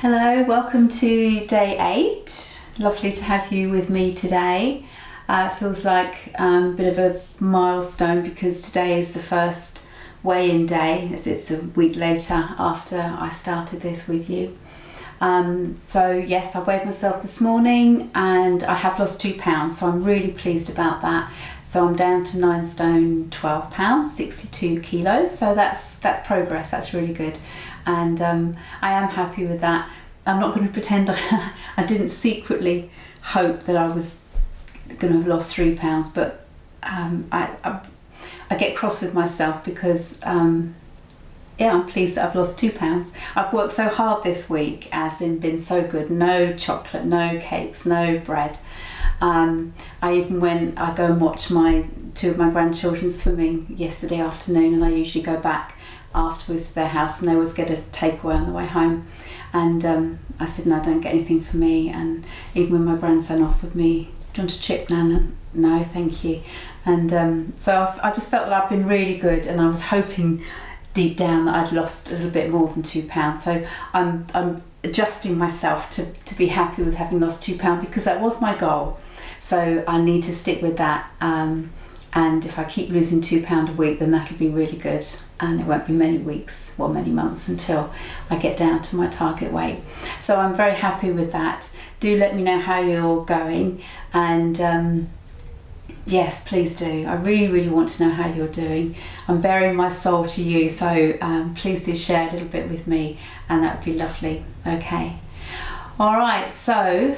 Hello, welcome to day 8. Lovely to have you with me today. It feels like a bit of a milestone because today is the first weigh-in day, as it's a week later after I started this with you. So yes, I weighed myself this morning and I have lost 2 pounds, so I'm really pleased about that. So I'm down to 9 stone 12 pounds, 62 kilos. So that's progress. That's really good, and I am happy with that. I'm not going to pretend I didn't secretly hope that I was going to have lost 3 pounds, but I get cross with myself because yeah, I'm pleased that I've lost 2 pounds. I've worked so hard this week, as in been so good. No chocolate, no cakes, no bread. I go and watch 2 of my grandchildren swimming yesterday afternoon, and I usually go back afterwards to their house and they always get a takeaway on the way home. And I said, no, don't get anything for me. And even when my grandson offered me, do you want a chip, Nana? No, thank you. And so I just felt that I've been really good, and I was hoping deep down that I'd lost a little bit more than 2 pounds. So I'm adjusting myself to be happy with having lost 2 pounds, because that was my goal. So I need to stick with that. And if I keep losing 2 pounds a week, then that'll be really good. And it won't be many weeks, well, many months until I get down to my target weight. So I'm very happy with that. Do let me know how you're going. And yes, please do. I really, really want to know how you're doing. I'm bearing my soul to you, so please do share a little bit with me, and that would be lovely. Okay. All right, so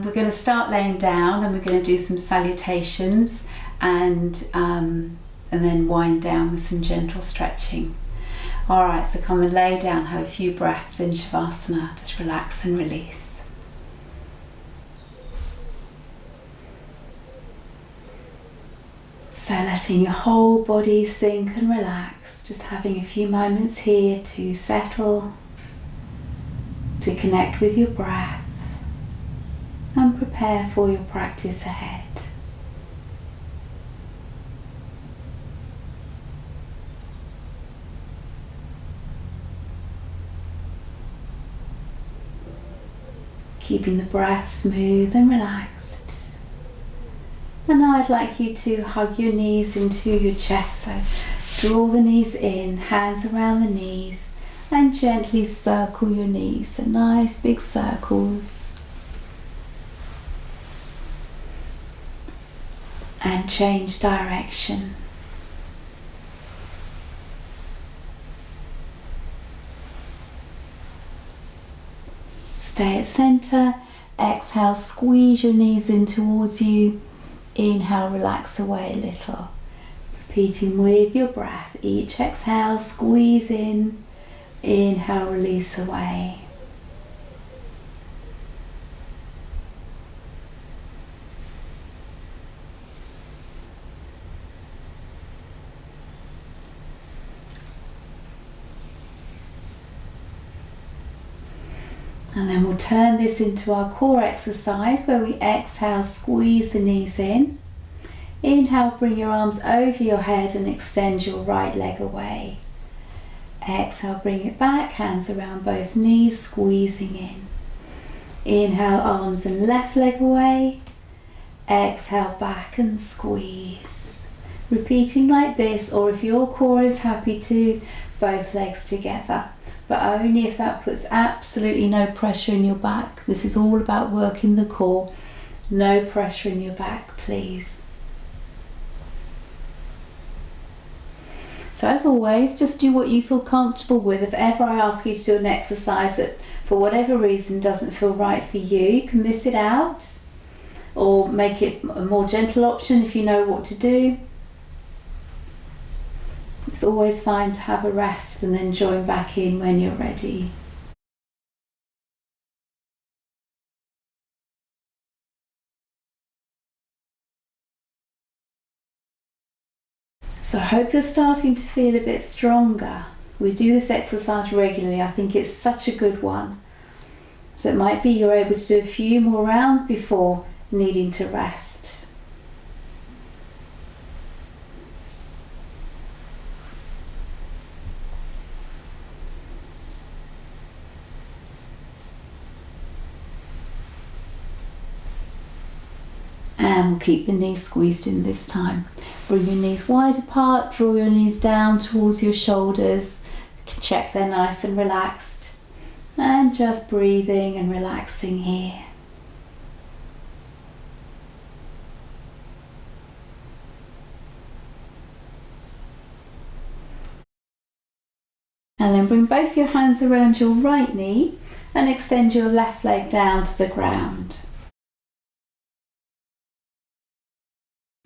we're going to start laying down, and we're going to do some salutations, and then wind down with some gentle stretching. All right, so come and lay down, have a few breaths in Shavasana, just relax and release. So letting your whole body sink and relax, just having a few moments here to settle, to connect with your breath and prepare for your practice ahead. Keeping the breath smooth and relaxed. And now I'd like you to hug your knees into your chest. So draw the knees in, hands around the knees, and gently circle your knees. So nice big circles. And change direction. Stay at center. Exhale, squeeze your knees in towards you. Inhale, relax away a little. Repeating with your breath. Each exhale, squeeze in. Inhale, release away. And then we'll turn this into our core exercise, where we exhale, squeeze the knees in. Inhale, bring your arms over your head and extend your right leg away. Exhale, bring it back, hands around both knees, squeezing in. Inhale, arms and left leg away. Exhale, back and squeeze. Repeating like this, or if your core is happy to, both legs together. But only if that puts absolutely no pressure in your back. This is all about working the core. No pressure in your back, please. So as always, just do what you feel comfortable with. If ever I ask you to do an exercise that for whatever reason doesn't feel right for you, you can miss it out or make it a more gentle option if you know what to do. It's always fine to have a rest and then join back in when you're ready. So I hope you're starting to feel a bit stronger. We do this exercise regularly. I think it's such a good one. So it might be you're able to do a few more rounds before needing to rest. And we'll keep the knees squeezed in this time. Bring your knees wide apart, draw your knees down towards your shoulders. Check they're nice and relaxed. And just breathing and relaxing here. And then bring both your hands around your right knee and extend your left leg down to the ground.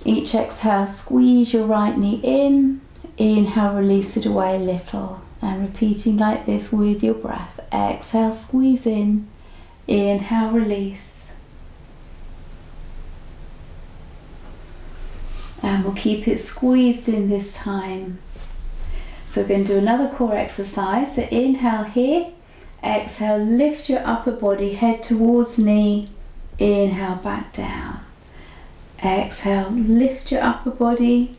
Each exhale, squeeze your right knee in. Inhale, release it away a little. And repeating like this with your breath. Exhale, squeeze in. Inhale, release. And we'll keep it squeezed in this time. So we're going to do another core exercise. So inhale here. Exhale, lift your upper body, head towards knee. Inhale, back down. Exhale, lift your upper body.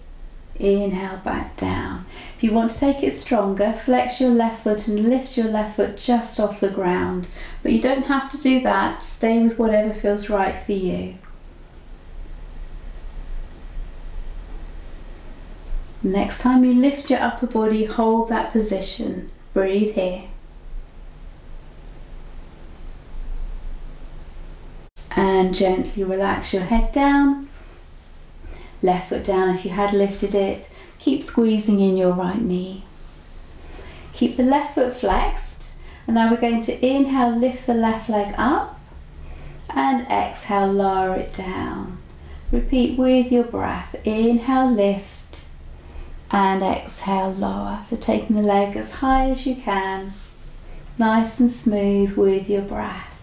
Inhale, back down. If you want to take it stronger, flex your left foot and lift your left foot just off the ground. But you don't have to do that. Stay with whatever feels right for you. Next time you lift your upper body, hold that position. Breathe here. And gently relax your head down. Left foot down if you had lifted it. Keep squeezing in your right knee. Keep the left foot flexed. And now we're going to inhale, lift the left leg up. And exhale, lower it down. Repeat with your breath. Inhale, lift. And exhale, lower. So taking the leg as high as you can. Nice and smooth with your breath.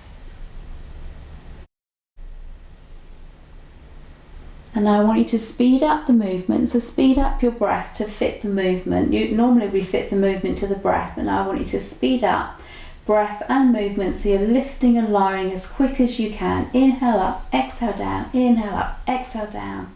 And now I want you to speed up the movement. So speed up your breath to fit the movement. Normally we fit the movement to the breath, but now I want you to speed up breath and movement so you're lifting and lowering as quick as you can. Inhale up, exhale down, inhale up, exhale down.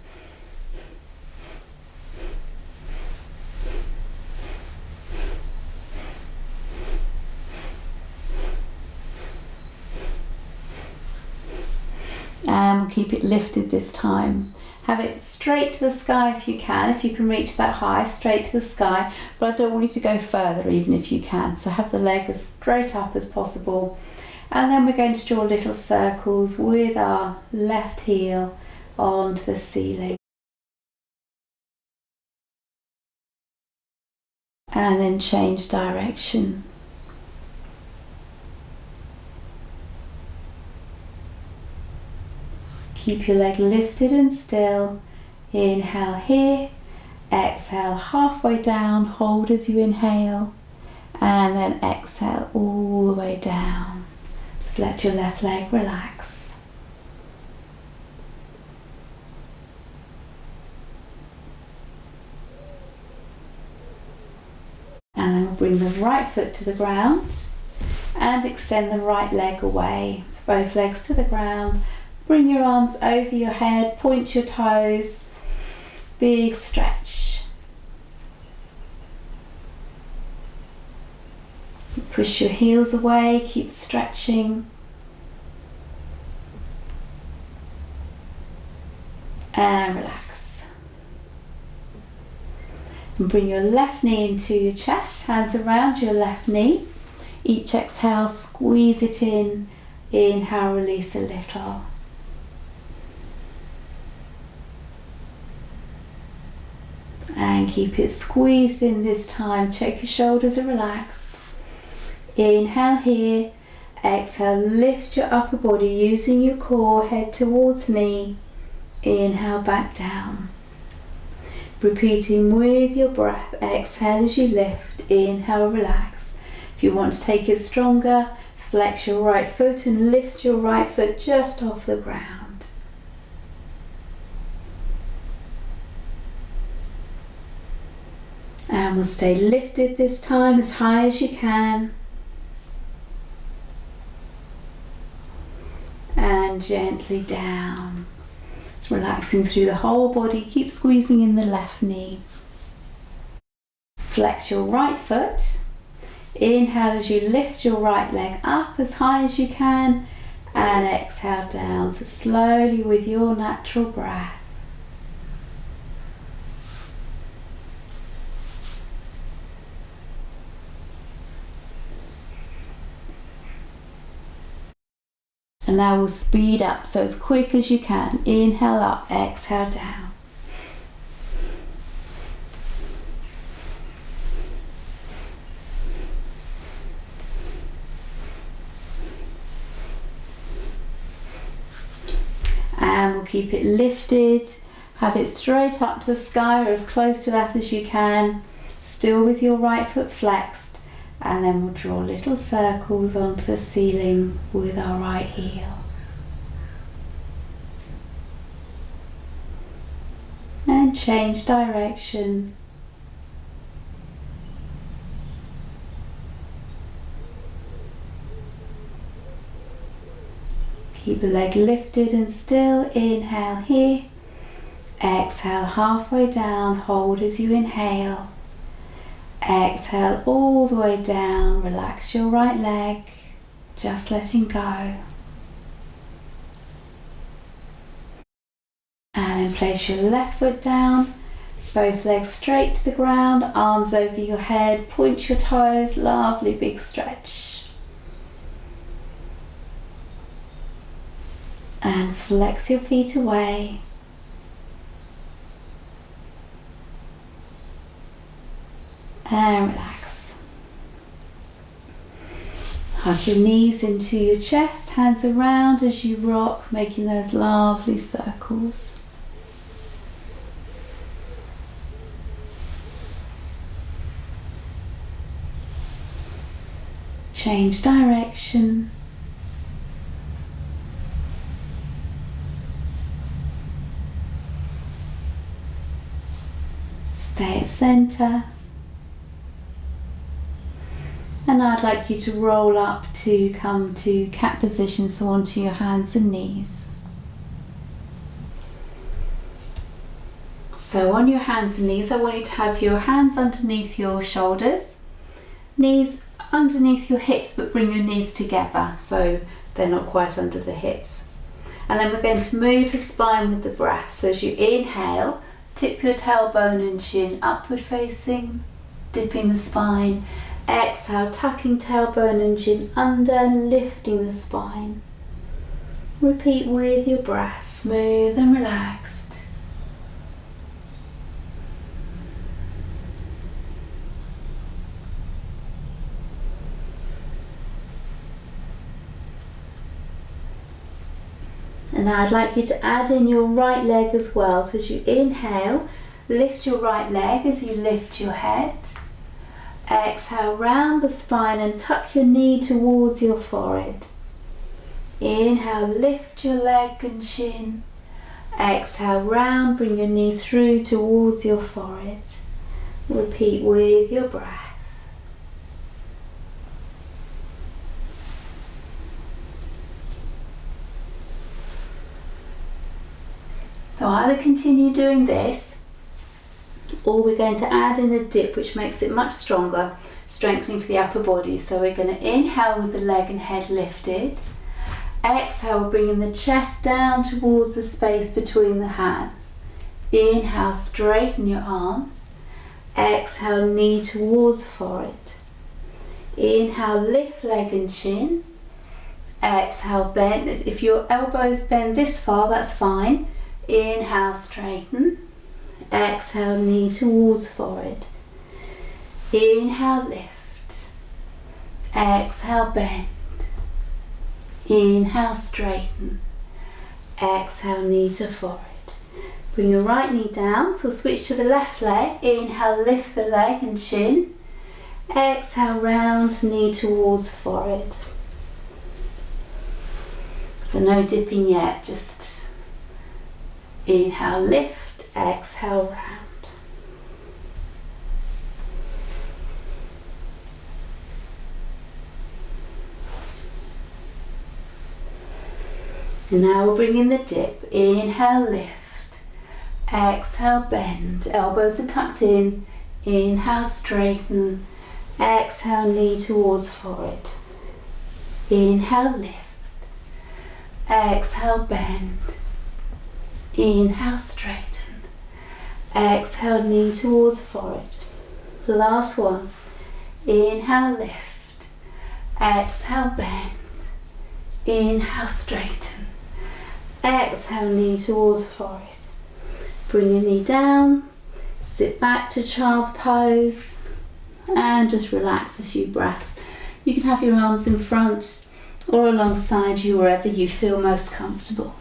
And we'll keep it lifted this time. Have it straight to the sky if you can. If you can reach that high, straight to the sky. But I don't want you to go further even if you can. So have the leg as straight up as possible. And then we're going to draw little circles with our left heel onto the ceiling. And then change direction. Keep your leg lifted and still. Inhale here, exhale halfway down, hold as you inhale, and then exhale all the way down. Just let your left leg relax. And then we'll bring the right foot to the ground and extend the right leg away. So both legs to the ground. Bring your arms over your head, point your toes, big stretch. Push your heels away, keep stretching. And relax. And bring your left knee into your chest, hands around your left knee. Each exhale, squeeze it in. Inhale, release a little. And keep it squeezed in this time. Check your shoulders are relaxed. Inhale here. Exhale, lift your upper body using your core, head towards knee. Inhale, back down. Repeating with your breath. Exhale as you lift. Inhale, relax. If you want to take it stronger, flex your right foot and lift your right foot just off the ground. And we'll stay lifted this time as high as you can. And gently down. Just relaxing through the whole body. Keep squeezing in the left knee. Flex your right foot. Inhale as you lift your right leg up as high as you can. And exhale down, so slowly with your natural breath. And now we'll speed up, so as quick as you can. Inhale up, exhale down. And we'll keep it lifted, have it straight up to the sky or as close to that as you can, still with your right foot flexed. And then we'll draw little circles onto the ceiling with our right heel. And change direction. Keep the leg lifted and still. Inhale here. Exhale halfway down. Hold as you inhale. Exhale all the way down. Relax your right leg. Just letting go. And then place your left foot down. Both legs straight to the ground. Arms over your head. Point your toes. Lovely big stretch. And flex your feet away. And relax. Hug your knees into your chest, hands around as you rock, making those lovely circles. Change direction. Stay at center. And I'd like you to roll up to come to cat position, so onto your hands and knees. So on your hands and knees, I want you to have your hands underneath your shoulders, knees underneath your hips, but bring your knees together so they're not quite under the hips. And then we're going to move the spine with the breath. So as you inhale, tip your tailbone and chin upward facing, dipping the spine. Exhale, tucking tailbone and chin under, lifting the spine. Repeat with your breath, smooth and relaxed. And now I'd like you to add in your right leg as well. So as you inhale, lift your right leg as you lift your head. Exhale, round the spine and tuck your knee towards your forehead. Inhale, lift your leg and chin. Exhale, round, bring your knee through towards your forehead. Repeat with your breath. So either continue doing this, or we're going to add in a dip which makes it much stronger, strengthening for the upper body. So we're going to inhale with the leg and head lifted. Exhale, bringing the chest down towards the space between the hands. Inhale, straighten your arms. Exhale, knee towards forehead. Inhale, lift leg and chin. Exhale, bend. If your elbows bend this far, that's fine. Inhale, straighten. Exhale, knee towards forehead. Inhale, lift. Exhale, bend. Inhale, straighten. Exhale, knee to forehead. Bring your right knee down, so switch to the left leg. Inhale, lift the leg and chin. Exhale, round, knee towards forehead. So no dipping yet, just inhale, lift. Exhale, round. And now we'll bring in the dip. Inhale, lift. Exhale, bend. Elbows are tucked in. Inhale, straighten. Exhale, knee towards forehead. Inhale, lift. Exhale, bend. Inhale, straighten. Exhale, knee towards forehead. Last one. Inhale, lift. Exhale, bend. Inhale, straighten. Exhale, knee towards forehead. Bring your knee down. Sit back to child's pose. And just relax a few breaths. You can have your arms in front or alongside you, wherever you feel most comfortable.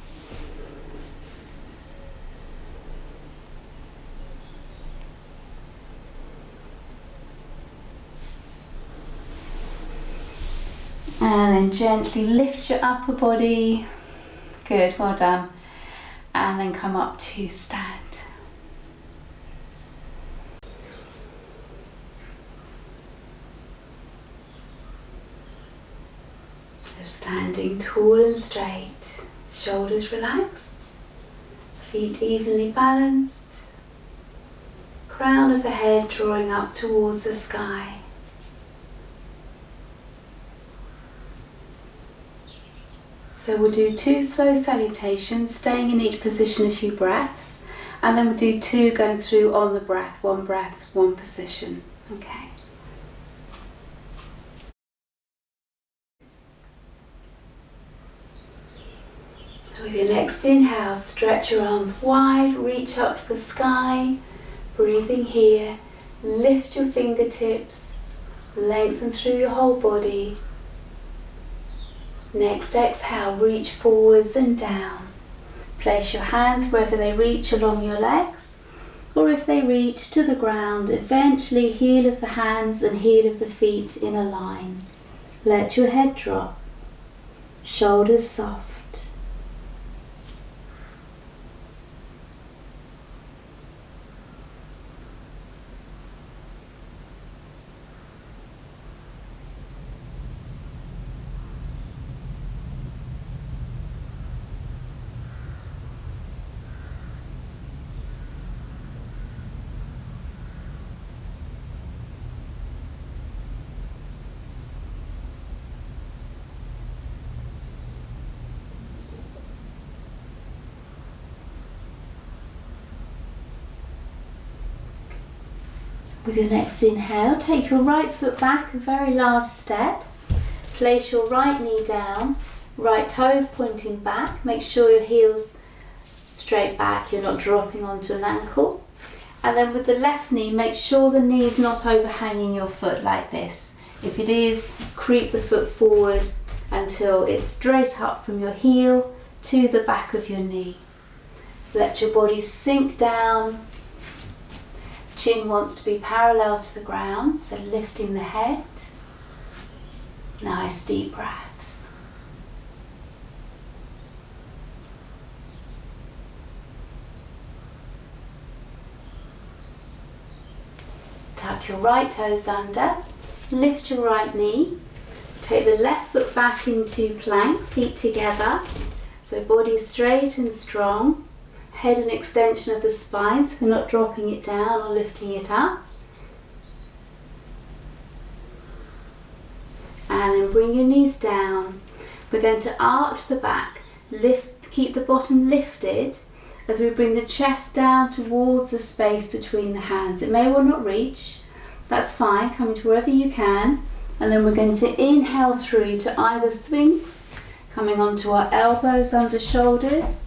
And then gently lift your upper body. Good, well done. And then come up to stand. Standing tall and straight, shoulders relaxed, feet evenly balanced, crown of the head drawing up towards the sky. So we'll do 2 slow salutations, staying in each position a few breaths, and then we'll do 2 going through on the breath, one position. Okay. With your next inhale, stretch your arms wide, reach up to the sky, breathing here, lift your fingertips, lengthen through your whole body. Next exhale, reach forwards and down. Place your hands wherever they reach along your legs, or if they reach to the ground, eventually heel of the hands and heel of the feet in a line. Let your head drop, shoulders soft. With your next inhale, take your right foot back, a very large step. Place your right knee down, right toes pointing back. Make sure your heel's straight back, you're not dropping onto an ankle. And then with the left knee, make sure the knee's not overhanging your foot like this. If it is, creep the foot forward until it's straight up from your heel to the back of your knee. Let your body sink down. Chin wants to be parallel to the ground, so lifting the head. Nice deep breaths. Tuck your right toes under, lift your right knee, take the left foot back into plank, feet together, so body straight and strong. Head an extension of the spine, so we're not dropping it down or lifting it up. And then bring your knees down. We're going to arch the back, lift, keep the bottom lifted as we bring the chest down towards the space between the hands. It may well not reach, that's fine, coming to wherever you can. And then we're going to inhale through to either Sphinx, coming onto our elbows under shoulders.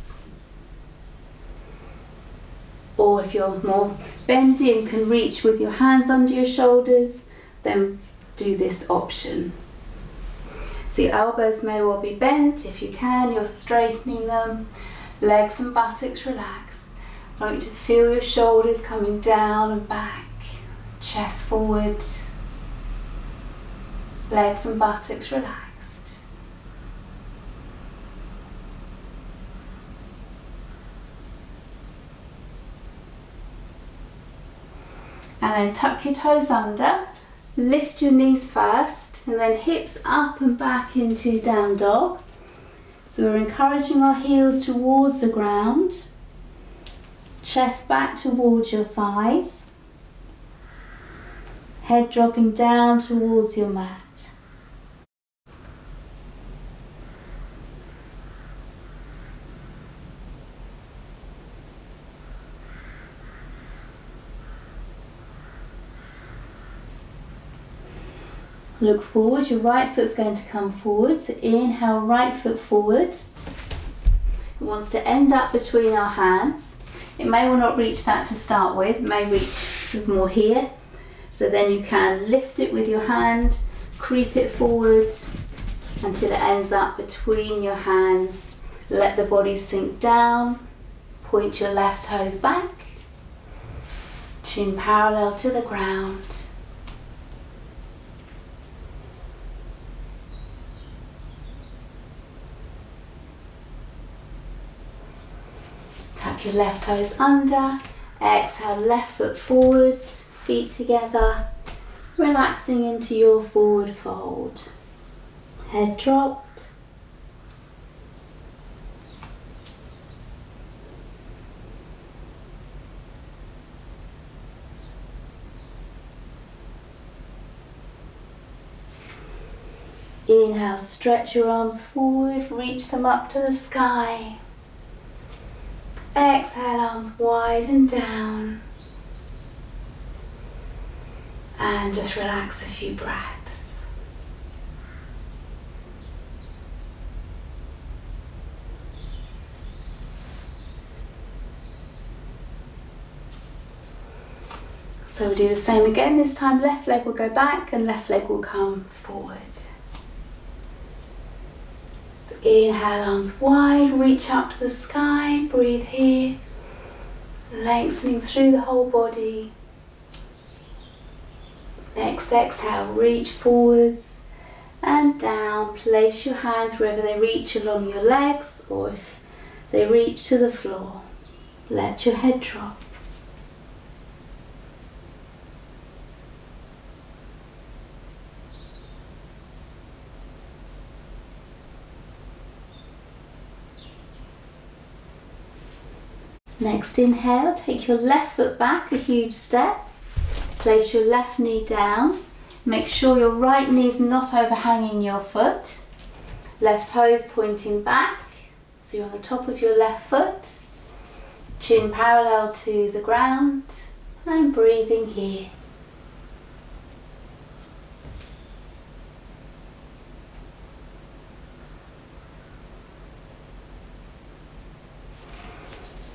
Or if you're more bendy and can reach with your hands under your shoulders, then do this option. So your elbows may well be bent. If you can, you're straightening them. Legs and buttocks relaxed. I want you to feel your shoulders coming down and back. Chest forward. Legs and buttocks relaxed. And then tuck your toes under, lift your knees first, and then hips up and back into down dog. So we're encouraging our heels towards the ground, chest back towards your thighs, head dropping down towards your mat. Look forward, your right foot's going to come forward. So inhale, right foot forward. It wants to end up between our hands. It may well not reach that to start with, it may reach sort of more here. So then you can lift it with your hand, creep it forward until it ends up between your hands. Let the body sink down, point your left toes back, chin parallel to the ground. Tuck your left toes under, exhale, left foot forward, feet together, relaxing into your forward fold. Head dropped. Inhale, stretch your arms forward, reach them up to the sky. Exhale, arms wide and down. And just relax a few breaths. So we'll do the same again. This time left leg will go back and left leg will come forward. Inhale, arms wide, reach up to the sky, breathe here, lengthening through the whole body. Next exhale, reach forwards and down. Place your hands wherever they reach along your legs, or if they reach to the floor, let your head drop. Next inhale, take your left foot back a huge step. Place your left knee down. Make sure your right knee is not overhanging your foot. Left toes pointing back, so you're on the top of your left foot. Chin parallel to the ground and breathing here.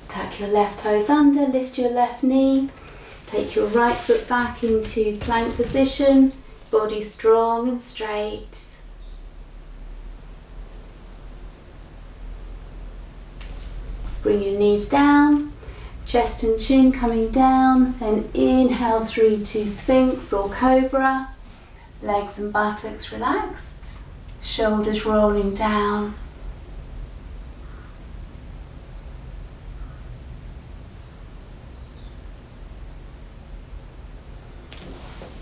Tuck your left toes under, lift your left knee. Take your right foot back into plank position, body strong and straight. Bring your knees down, chest and chin coming down, then inhale through to Sphinx or Cobra. Legs and buttocks relaxed, shoulders rolling down.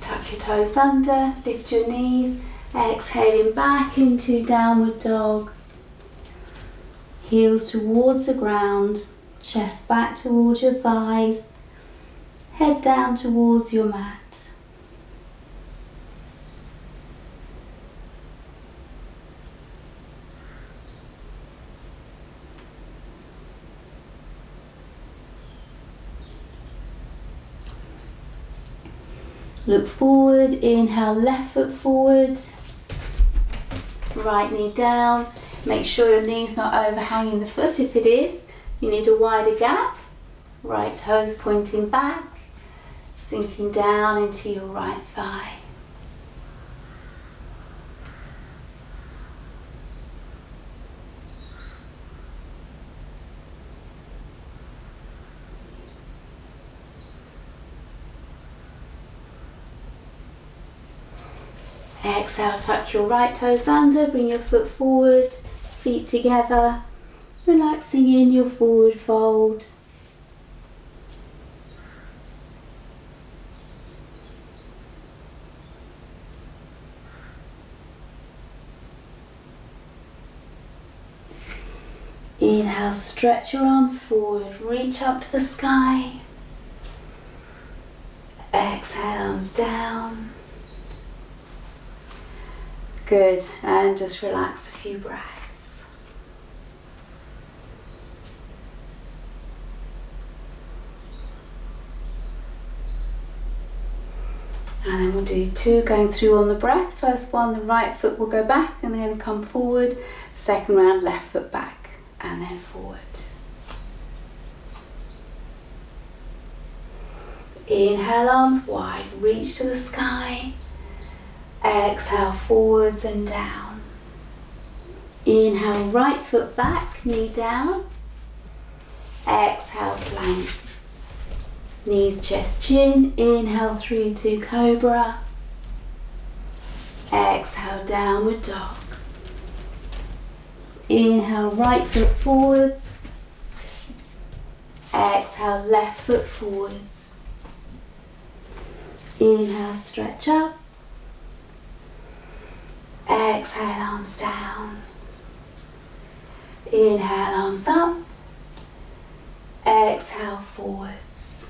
Tuck your toes under, lift your knees, exhaling back into downward dog. Heels towards the ground, chest back towards your thighs, head down towards your mat. Look forward, inhale, left foot forward, right knee down. Make sure your knee's not overhanging the foot. If it is, you need a wider gap. Right toes pointing back, sinking down into your right thigh. Exhale, tuck your right toes under, bring your foot forward, feet together, relaxing in your forward fold. Inhale, stretch your arms forward, reach up to the sky. Exhale, arms down. Good, and just relax a few breaths. And then we'll do 2 going through on the breath. First one, the right foot will go back and then come forward. Second round, left foot back and then forward. Inhale, arms wide, reach to the sky. Exhale, forwards and down. Inhale, right foot back, knee down. Exhale, plank. Knees, chest, chin. Inhale, 3, 2, cobra. Exhale, downward dog. Inhale, right foot forwards. Exhale, left foot forwards. Inhale, stretch up. Exhale, arms down. Inhale, arms up. Exhale, forwards.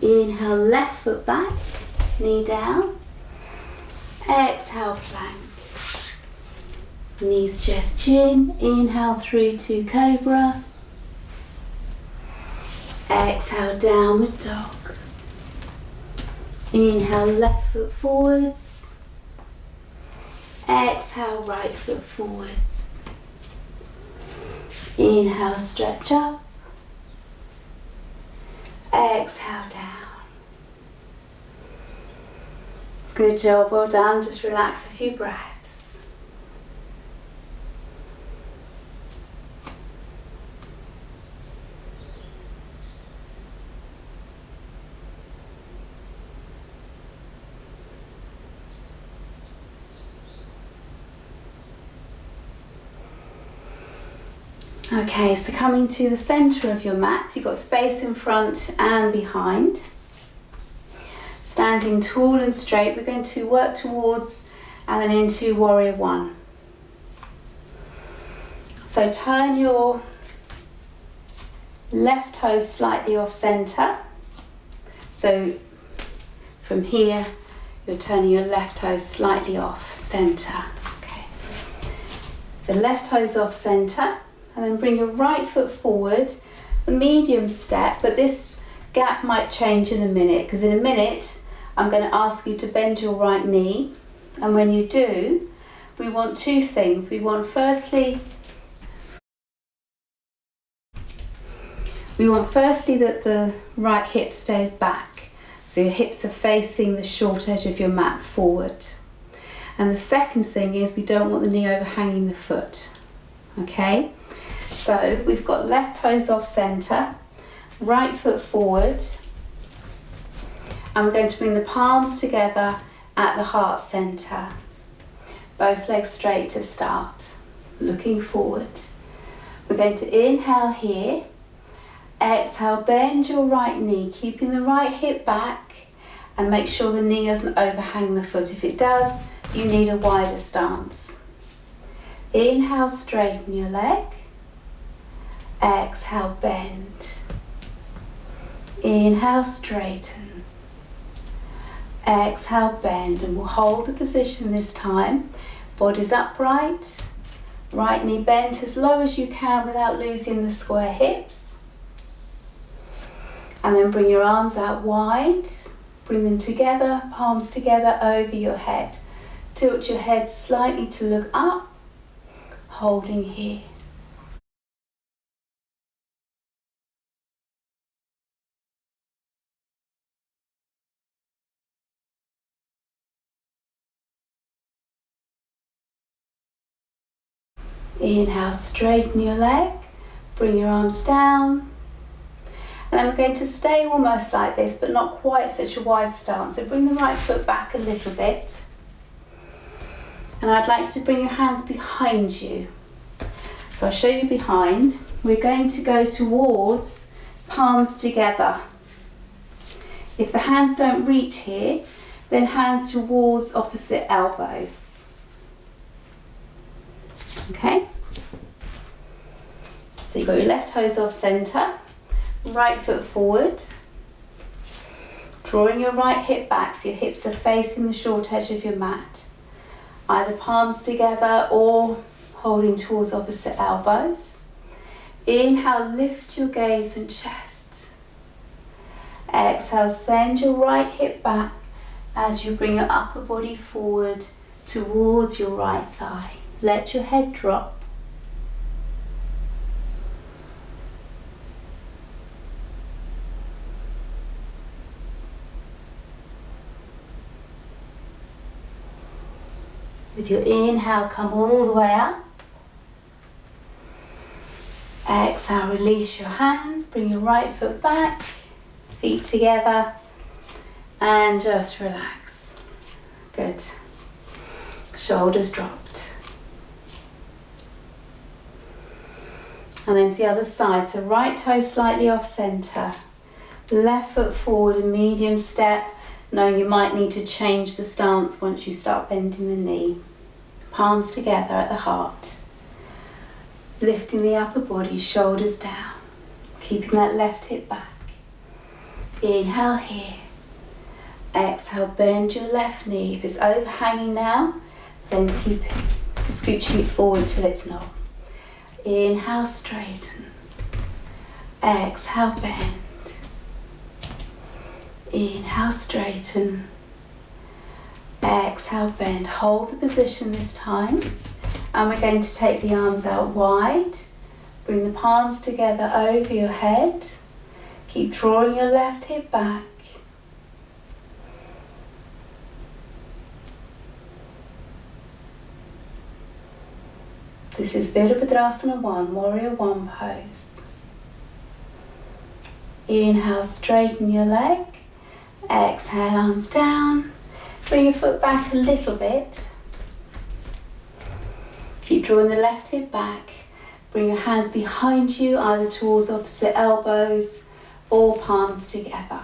Inhale, left foot back, knee down. Exhale, plank. Knees, chest, chin. Inhale, 3, 2, cobra. Exhale, downward dog. Inhale, left foot forwards. Exhale, right foot forwards. Inhale, stretch up. Exhale, down. Good job, well done. Just relax a few breaths. Okay, so coming to the centre of your mat, so you've got space in front and behind. Standing tall and straight, we're going to work towards and then into warrior 1. So turn your left toes slightly off centre. So from here, you're turning your left toes slightly off centre. Okay. So left toes off centre. And then bring your right foot forward, a medium step, but this gap might change in a minute, because in a minute I'm going to ask you to bend your right knee, and when you do, we want 2 things. We want firstly that the right hip stays back, so your hips are facing the short edge of your mat forward. And the second thing is we don't want the knee overhanging the foot. Okay? So we've got left toes off centre, right foot forward, and we're going to bring the palms together at the heart centre. Both legs straight to start, looking forward. We're going to inhale here, exhale, bend your right knee, keeping the right hip back, and make sure the knee doesn't overhang the foot. If it does, you need a wider stance. Inhale, straighten your leg. Exhale, bend. Inhale, straighten. Exhale, bend, and we'll hold the position this time. Body's upright. Right knee bent as low as you can without losing the square hips. And then bring your arms out wide. Bring them together, palms together over your head. Tilt your head slightly to look up, holding here. Inhale, straighten your leg, bring your arms down, and then we're going to stay almost like this, but not quite such a wide stance. So bring the right foot back a little bit, and I'd like you to bring your hands behind you. So I'll show you behind. We're going to go towards palms together. If the hands don't reach here, then hands towards opposite elbows. Okay, so you've got your left toes off centre, right foot forward, drawing your right hip back so your hips are facing the short edge of your mat, either palms together or holding towards opposite elbows. Inhale, lift your gaze and chest. Exhale, send your right hip back, as you bring your upper body forward towards your right thigh. Let your head drop. With your inhale, come all the way up. Exhale, release your hands, bring your right foot back, feet together, and just relax. Good. Shoulders dropped. And then to the other side, so right toe slightly off center, left foot forward, a medium step, knowing you might need to change the stance once you start bending the knee. Palms together at the heart. Lifting the upper body, shoulders down. Keeping that left hip back. Inhale here. Exhale, bend your left knee. If it's overhanging now, then keep scooching it forward till it's not. Inhale, straighten. Exhale, bend. Inhale, straighten. Exhale, bend. Hold the position this time. And we're going to take the arms out wide. Bring the palms together over your head. Keep drawing your left hip back. This is Virabhadrasana 1, Warrior 1 pose. Inhale, straighten your leg. Exhale, arms down. Bring your foot back a little bit. Keep drawing the left hip back. Bring your hands behind you, either towards opposite elbows or palms together.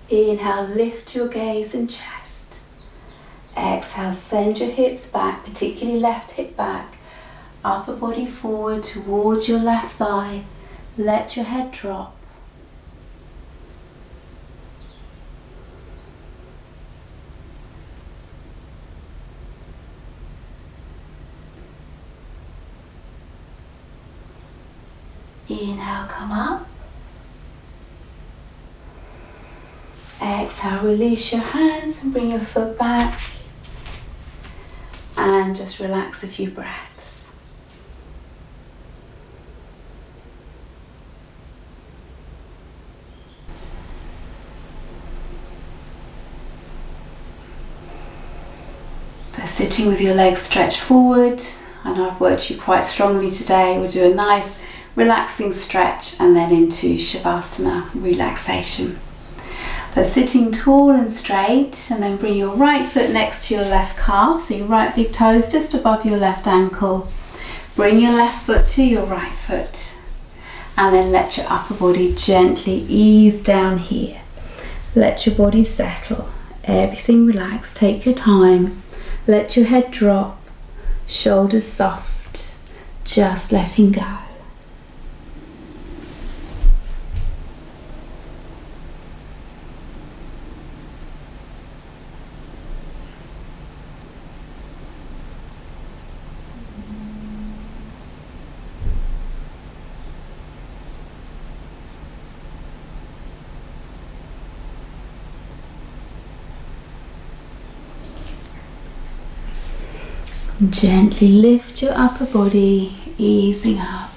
Inhale, lift your gaze and chest. Exhale, send your hips back, particularly left hip back. Upper body forward towards your left thigh. Let your head drop. Inhale, come up. Exhale, release your hands and bring your foot back. And just relax a few breaths. So sitting with your legs stretched forward. I know I've worked you quite strongly today. We'll do a nice relaxing stretch and then into Shavasana, relaxation. So sitting tall and straight, and then bring your right foot next to your left calf, so your right big toe is just above your left ankle. Bring your left foot to your right foot, and then let your upper body gently ease down here. Let your body settle, everything relax, take your time. Let your head drop, shoulders soft, just letting go. Gently lift your upper body, easing up.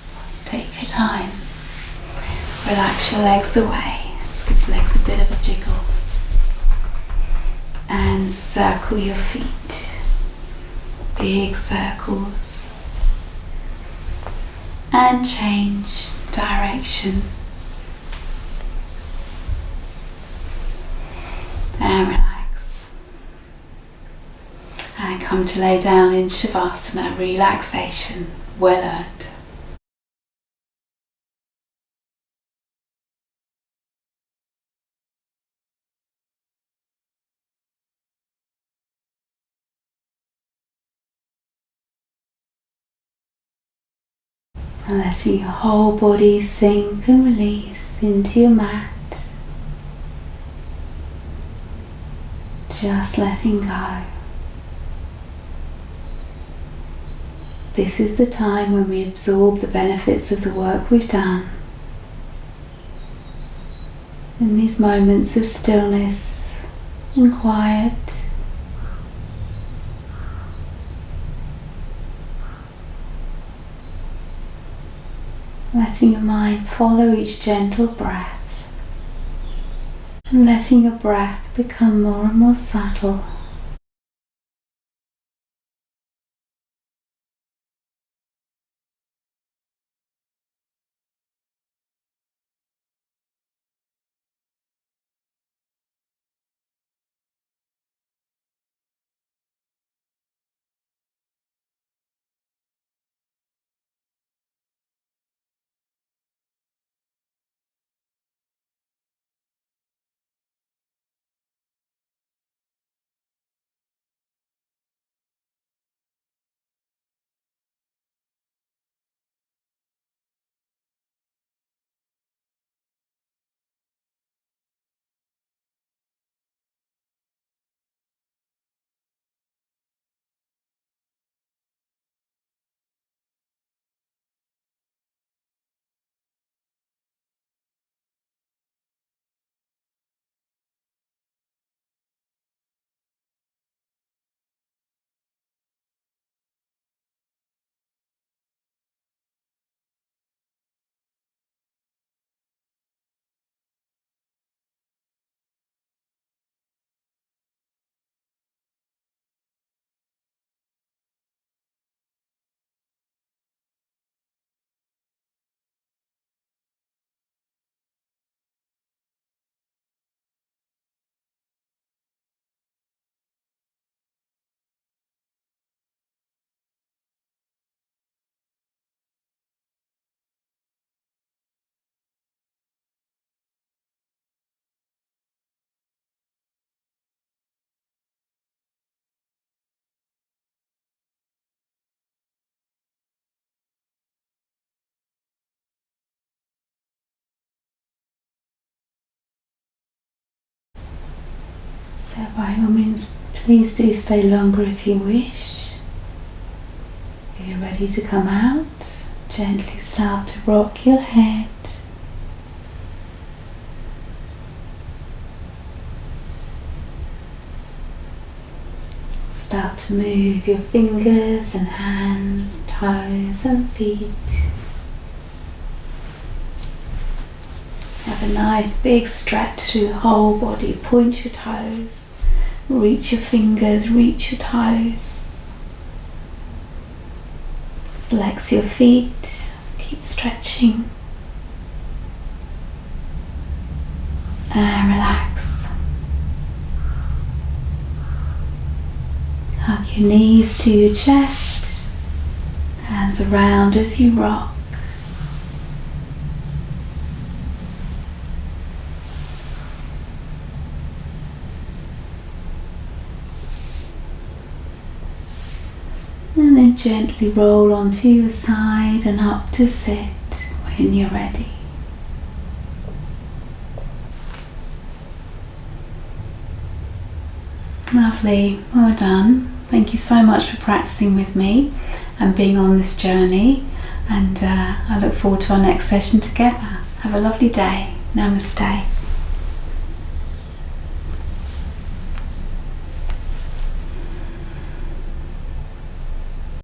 Take your time. Relax your legs away. Just give the legs a bit of a jiggle. And circle your feet. Big circles. And change direction. And relax. And come to lay down in Shavasana, relaxation, well earned. And letting your whole body sink and release into your mat. Just letting go. This is the time when we absorb the benefits of the work we've done. In these moments of stillness and quiet, letting your mind follow each gentle breath and letting your breath become more and more subtle. So by all means, please do stay longer if you wish. If you're ready to come out, gently start to rock your head. Start to move your fingers and hands, toes and feet. Have a nice big stretch through the whole body. Point your toes, reach your fingers, reach your toes. Flex your feet, keep stretching. And relax. Hug your knees to your chest, hands around as you rock. And then gently roll onto your side and up to sit when you're ready. Lovely, well done. Thank you so much for practicing with me and being on this journey, and I look forward to our next session together. Have a lovely day. Namaste.